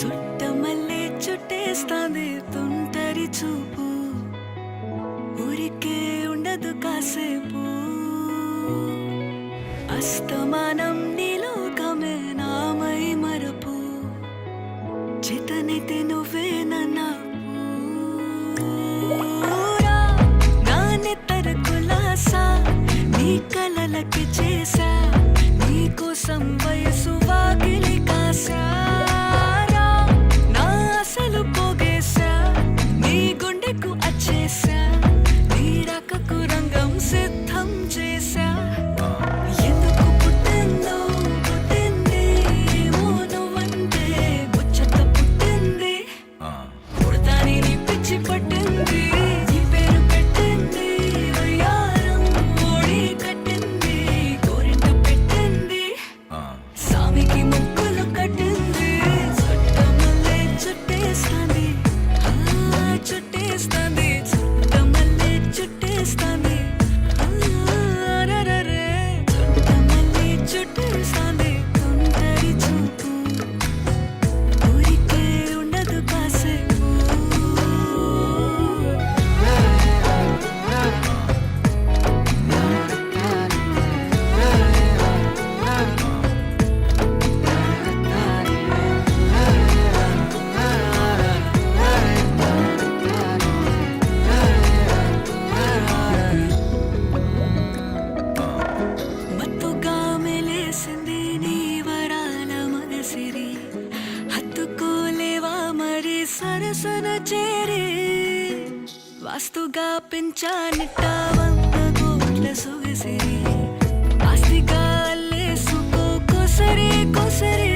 చుట్టమల్లే చుట్టేస్తాంది తుంటరి చూపు ఊరికే ఉండదు కాసేపు అస్తమానం నీలోకమే నామై మరపు చేతనైతే నువ్వే నన్నా నానెత్తర కులాసా నీ కలలకి చేసా నీ కోసం వయసు వాకిలి కాసా నా అసలు పోగేసా నీ గుండెకు అచ్చేసా నీ రకకు రంగం సిద్ధం చేసా ఎందుకు పుట్టిందో పుట్టింది ఏమో నువ్వంటే ముచ్చట పుట్టింది పుడతాని నీ పిచ్చి పట్టింది నీ పేరు పెట్టింది వయ్యారం ఓడి కట్టింది కోరింట పెట్టింది సామికి ముక్కులు కట్టింది చుట్టమల్లే చుట్టేస్తాంది చుట్టేస్తాంది చుట్టమల్లే చుట్టేస్తాంది అరెరెరె చుట్టమల్లే చుట్టేస్తాంది తుంటరి చూపు ఊరికే ఉండదు కాసేపు మత్తుగా మెలేసింది నీ వరాల మగసిరి హత్తుకోలేవా మరి సరసన చేరి వాస్తుగా పెంచానిట్ట 100 కోట్ల సొగసిరి ఆస్తిగా అల్లేసుకో కొసరి కొసరి